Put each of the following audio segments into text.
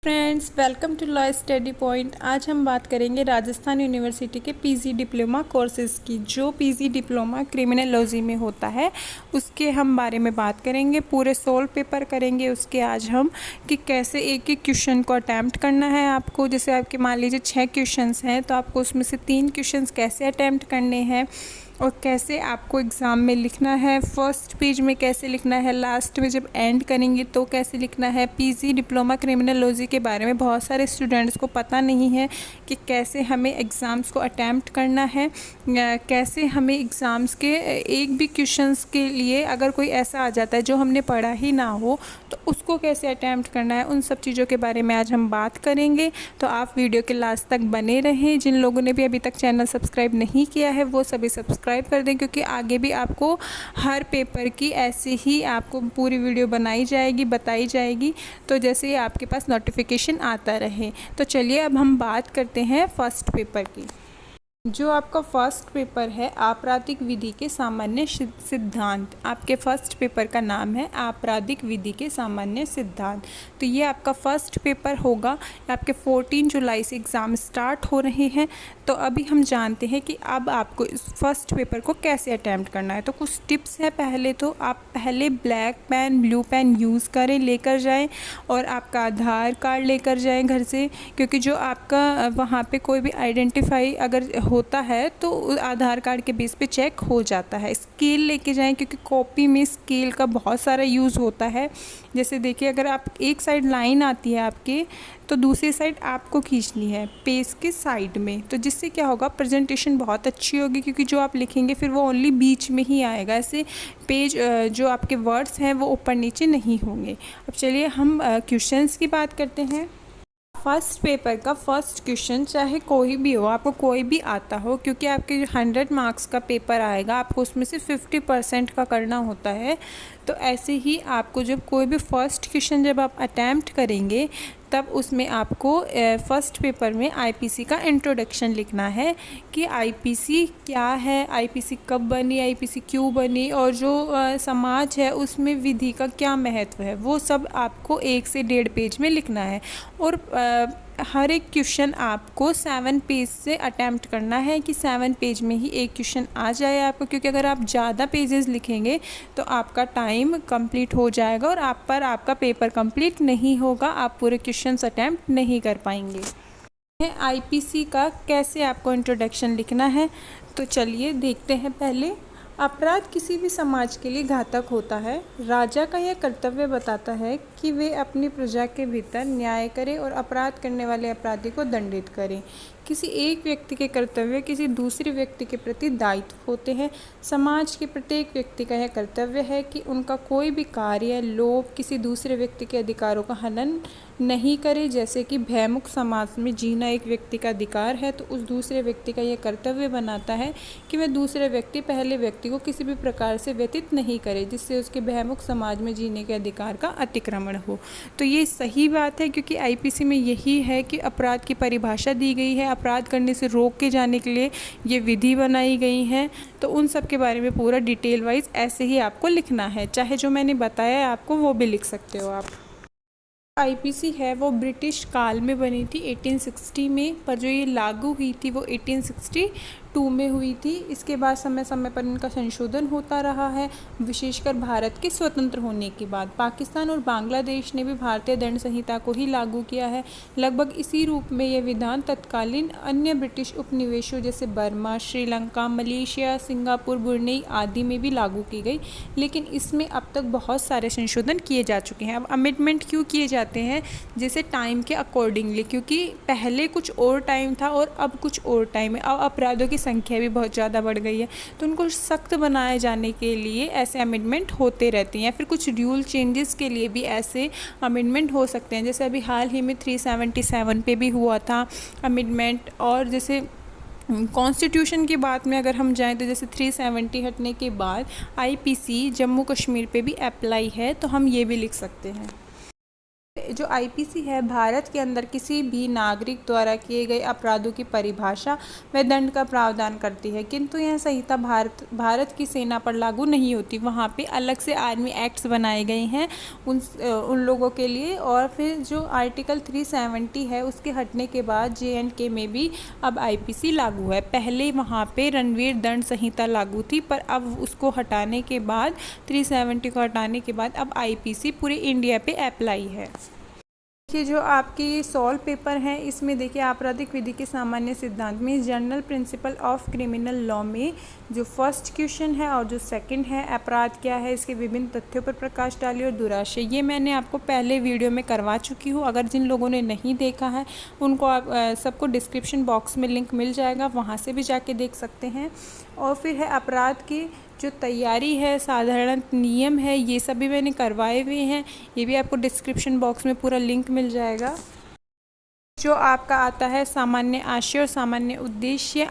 Friends, welcome to law study point. आज हम बात करेंगे राजस्थान यूनिवर्सिटी के पीजी डिप्लोमा कोर्सेज़ की। जो पीजी डिप्लोमा क्रिमिनोलॉजी में होता है उसके हम बारे में बात करेंगे। पूरे 16 पेपर करेंगे उसके आज हम कि कैसे एक एक क्वेश्चन को अटैम्प्ट करना है आपको। जैसे आपके मान लीजिए 6 क्वेश्चंस हैं तो आपको उसमें से 3 क्वेश्चंस कैसे अटैम्प्ट करने हैं और कैसे आपको एग्ज़ाम में लिखना है, फर्स्ट पेज में कैसे लिखना है, लास्ट में जब एंड करेंगे तो कैसे लिखना है। पीजी डिप्लोमा क्रिमिनोलॉजी के बारे में बहुत सारे स्टूडेंट्स को पता नहीं है कि कैसे हमें एग्ज़ाम्स को अटैम्प्ट करना है, कैसे हमें एग्ज़ाम्स के एक भी क्वेश्चंस के लिए अगर कोई ऐसा आ जाता है जो हमने पढ़ा ही ना हो तो उसको कैसे अटैम्प्ट करना है। उन सब चीज़ों के बारे में आज हम बात करेंगे, तो आप वीडियो के लास्ट तक बने रहें। जिन लोगों ने भी अभी तक चैनल सब्सक्राइब नहीं किया है वो सभी सब्सक्राइब कर दें, क्योंकि आगे भी आपको हर पेपर की ऐसे ही आपको पूरी वीडियो बनाई जाएगी, बताई जाएगी, तो जैसे ही आपके पास नोटिफिकेशन आता रहे। तो चलिए अब हम बात करते हैं फर्स्ट पेपर की। जो आपका फर्स्ट पेपर है आपराधिक विधि के सामान्य सिद्धांत। आपके फर्स्ट पेपर का नाम है आपराधिक विधि के सामान्य सिद्धांत। तो ये आपका फर्स्ट पेपर होगा। आपके 14 जुलाई से एग्ज़ाम स्टार्ट हो रहे हैं। तो अभी हम जानते हैं कि अब आपको इस फर्स्ट पेपर को कैसे अटैम्प्ट करना है। तो कुछ टिप्स है। पहले तो आप पहले black pen blue pen use करें, लेकर जाएं, और आपका आधार कार्ड लेकर जाएं घर से, क्योंकि जो आपका वहाँ पे कोई भी आइडेंटिफाई अगर होता है तो आधार कार्ड के बेस पे चेक हो जाता है। स्केल लेके जाएं, क्योंकि कॉपी में स्केल का बहुत सारा यूज़ होता है। जैसे देखिए, अगर आप एक साइड लाइन आती है आपके तो दूसरी साइड आपको खींचनी है पेज के साइड में, तो जिससे क्या होगा, प्रेजेंटेशन बहुत अच्छी होगी, क्योंकि जो आप लिखेंगे फिर वो ओनली बीच में ही आएगा। ऐसे पेज जो आपके वर्ड्स हैं वो ऊपर नीचे नहीं होंगे। अब चलिए हम क्वेश्चंस की बात करते हैं। फर्स्ट पेपर का फर्स्ट क्वेश्चन चाहे कोई भी हो, आपको कोई भी आता हो, क्योंकि आपके 100 मार्क्स का पेपर आएगा, आपको उसमें से 50% का करना होता है। तो ऐसे ही आपको जब कोई भी फर्स्ट क्वेश्चन जब आप अटैम्प्ट करेंगे तब उसमें आपको फर्स्ट पेपर में आईपीसी का इंट्रोडक्शन लिखना है कि आईपीसी क्या है, आईपीसी कब बनी, आईपीसी क्यों बनी, और जो समाज है उसमें विधि का क्या महत्व है, वो सब आपको 1 से 1.5 पेज में लिखना है। और हर एक क्वेश्चन आपको 7 पेज से अटैम्प्ट करना है कि 7 पेज में ही एक क्वेश्चन आ जाए आपको, क्योंकि अगर आप ज़्यादा पेजेस लिखेंगे तो आपका टाइम कंप्लीट हो जाएगा और आपका पेपर कंप्लीट नहीं होगा, आप पूरे क्वेश्चंस अटैम्प्ट नहीं कर पाएंगे। आईपीसी का कैसे आपको इंट्रोडक्शन लिखना है, तो चलिए देखते हैं। पहले, अपराध किसी भी समाज के लिए घातक होता है। राजा का यह कर्तव्य बताता है कि वे अपनी प्रजा के भीतर न्याय करें और अपराध करने वाले अपराधी को दंडित करें। किसी एक व्यक्ति के कर्तव्य किसी दूसरे व्यक्ति के प्रति दायित्व होते हैं। समाज के प्रत्येक व्यक्ति का यह कर्तव्य है कि उनका कोई भी कार्य लोभ किसी दूसरे व्यक्ति के अधिकारों का हनन नहीं करे। जैसे कि भयमुक्त समाज में जीना एक व्यक्ति का अधिकार है, तो उस दूसरे व्यक्ति का यह कर्तव्य बनाता है कि वह दूसरे व्यक्ति पहले व्यक्ति को किसी भी प्रकार से व्यतीत नहीं करे जिससे उसके भयमुक्त समाज में जीने के अधिकार का अतिक्रमण हो। तो ये सही बात है, क्योंकि आईपीसी में यही है कि अपराध की परिभाषा दी गई है, अपराध करने से रोक के जाने के लिए ये विधि बनाई गई है। तो उन सब के बारे में पूरा डिटेल वाइज ऐसे ही आपको लिखना है, चाहे जो मैंने बताया है आपको वो भी लिख सकते हो आप। आईपीसी है वो ब्रिटिश काल में बनी थी 1860 में, पर जो ये लागू हुई थी वो 1862 में हुई थी। इसके बाद समय समय पर इनका संशोधन होता रहा है, विशेषकर भारत के स्वतंत्र होने के बाद। पाकिस्तान और बांग्लादेश ने भी भारतीय दंड संहिता को ही लागू किया है। लगभग इसी रूप में यह विधान तत्कालीन अन्य ब्रिटिश उपनिवेशों जैसे Burma, Sri Lanka, Malaysia, Singapore, Brunei आदि में भी लागू की गई, लेकिन इसमें अब तक बहुत सारे संशोधन किए जा चुके हैं। अब अमेंडमेंट क्यों किए जाते हैं, जैसे टाइम के अकॉर्डिंगली, क्योंकि पहले कुछ और टाइम था और अब कुछ और टाइम है। अब अपराधों की संख्या भी बहुत ज़्यादा बढ़ गई है, तो उनको सख्त बनाए जाने के लिए ऐसे अमेंडमेंट होते रहते हैं, या फिर कुछ रूल चेंजेस के लिए भी ऐसे अमेंडमेंट हो सकते हैं। जैसे अभी हाल ही में 377 पे भी हुआ था अमेंडमेंट। और जैसे कॉन्स्टिट्यूशन की बात में अगर हम जाएं तो जैसे 370 हटने के बाद आईपीसी जम्मू कश्मीर पे भी अप्लाई है, तो हम ये भी लिख सकते हैं। जो आईपीसी है भारत के अंदर किसी भी नागरिक द्वारा किए गए अपराधों की परिभाषा व दंड का प्रावधान करती है, किंतु यह संहिता भारत की सेना पर लागू नहीं होती। वहाँ पे अलग से आर्मी एक्ट्स बनाए गए हैं उन लोगों के लिए। और फिर जो आर्टिकल 370 है उसके हटने के बाद JNK में भी अब आईपीसी लागू है। पहले वहाँ पे रणवीर दंड संहिता लागू थी, पर अब उसको हटाने के बाद 370 को हटाने के बाद अब आईपीसी पूरे इंडिया पे अप्लाई है। देखिए जो आपकी सॉल्व पेपर है इसमें देखिए आपराधिक विधि के सामान्य सिद्धांत में general principle of criminal law में जो फर्स्ट क्वेश्चन है और जो सेकंड है अपराध क्या है, इसके विभिन्न तथ्यों पर प्रकाश डालिए और दुराशय, ये मैंने आपको पहले वीडियो में करवा चुकी हूँ। अगर जिन लोगों ने नहीं देखा है उनको आप सबको डिस्क्रिप्शन बॉक्स में लिंक मिल जाएगा, वहाँ से भी जाके देख सकते हैं। और फिर है अपराध की जो तैयारी है, साधारण नियम है, ये सभी मैंने करवाए हुए हैं, ये भी आपको डिस्क्रिप्शन बॉक्स में पूरा लिंक मिल जाएगा। जो आपका आता है सामान्य आशय और सामान्य उद्देश्य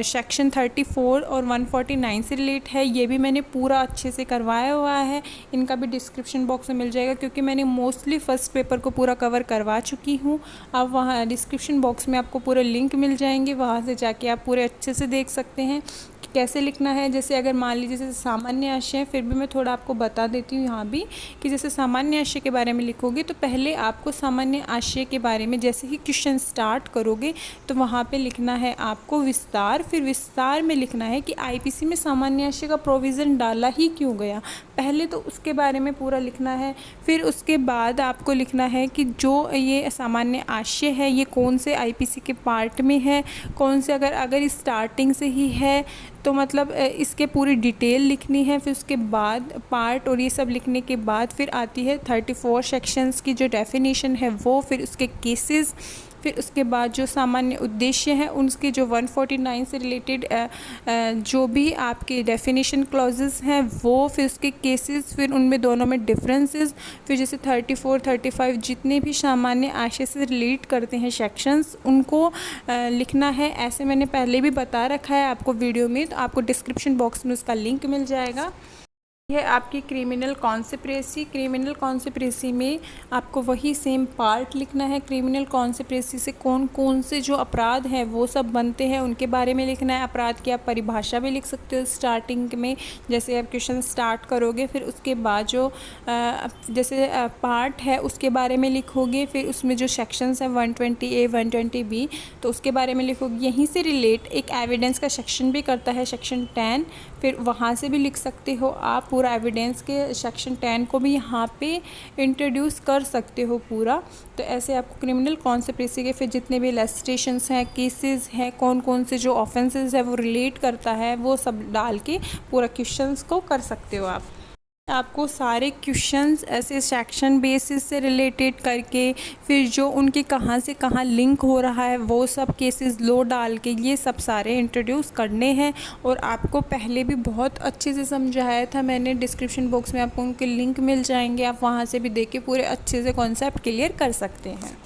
सेक्शन 34 और 149 से रिलेट है, ये भी मैंने पूरा अच्छे से करवाया हुआ है। इनका भी डिस्क्रिप्शन बॉक्स में मिल जाएगा क्योंकि मैंने मोस्टली फ़र्स्ट पेपर को पूरा कवर करवा चुकी हूँ। अब वहाँ डिस्क्रिप्शन बॉक्स में आपको पूरे लिंक मिल जाएंगे, वहाँ से जाके आप पूरे अच्छे से देख सकते हैं कि कैसे लिखना है। जैसे अगर मान लीजिए जैसे सामान्य आशय है, फिर भी मैं थोड़ा आपको बता देती हूँ यहाँ भी कि जैसे सामान्य आशय के बारे में लिखोगे तो पहले आपको सामान्य आशय के बारे में जैसे ही क्वेश्चन स्टार्ट करोगे तो वहाँ पे लिखना है आपको विस्तार। फिर विस्तार में लिखना है कि आईपीसी में सामान्य आशय का प्रोविज़न डाला ही क्यों गया, पहले तो उसके बारे में पूरा लिखना है। फिर उसके बाद आपको लिखना है कि जो ये सामान्य आशय है ये कौन से आईपीसी के पार्ट में है, कौन से अगर स्टार्टिंग से ही है तो मतलब इसके पूरी डिटेल लिखनी है। फिर उसके बाद पार्ट और ये सब लिखने के बाद फिर आती है 34 सेक्शंस की जो डेफिनेशन है वो, फिर उसके केसेस, फिर उसके बाद जो सामान्य उद्देश्य है उनके जो 149 से रिलेटेड जो भी आपके डेफिनेशन क्लॉजेस हैं वो, फिर उसके केसेस, फिर उनमें दोनों में डिफरेंसेस, फिर जैसे 34, 35 जितने भी सामान्य आशय से रिलेट करते हैं सेक्शंस उनको लिखना है। ऐसे मैंने पहले भी बता रखा है आपको वीडियो में, तो आपको डिस्क्रिप्शन बॉक्स में उसका लिंक मिल जाएगा। यह आपकी क्रिमिनल कॉन्स्पिरेसी में आपको वही सेम पार्ट लिखना है। क्रिमिनल कॉन्स्पिरेसी से कौन कौन से जो अपराध हैं वो सब बनते हैं उनके बारे में लिखना है। अपराध की आप परिभाषा भी लिख सकते हो स्टार्टिंग में, जैसे आप क्वेश्चन स्टार्ट करोगे फिर उसके बाद जो जैसे पार्ट है उसके बारे में लिखोगे, फिर उसमें जो सेक्शंस हैं 120A 120B तो उसके बारे में लिखोगे। यहीं से रिलेट एक एविडेंस का सेक्शन भी करता है सेक्शन 10, फिर वहाँ से भी लिख सकते हो आप। पूरा एविडेंस के सेक्शन 10 को भी यहाँ पे इंट्रोड्यूस कर सकते हो पूरा। तो ऐसे आपको क्रिमिनल कॉन्स्पिरेसी के फिर जितने भी इलस्ट्रेशंस हैं, केसेस हैं, कौन कौन से जो ऑफेंसेस है वो रिलेट करता है वो सब डाल के पूरा क्वेश्चंस को कर सकते हो आप। आपको सारे क्वेश्चंस ऐसे सेक्शन बेसिस से रिलेटेड करके फिर जो उनके कहाँ से कहाँ लिंक हो रहा है वो सब केसेस लो डाल के ये सब सारे इंट्रोड्यूस करने हैं। और आपको पहले भी बहुत अच्छे से समझाया था मैंने, डिस्क्रिप्शन बॉक्स में आपको उनके लिंक मिल जाएंगे, आप वहाँ से भी देख के पूरे अच्छे से कॉन्सेप्ट क्लियर कर सकते हैं।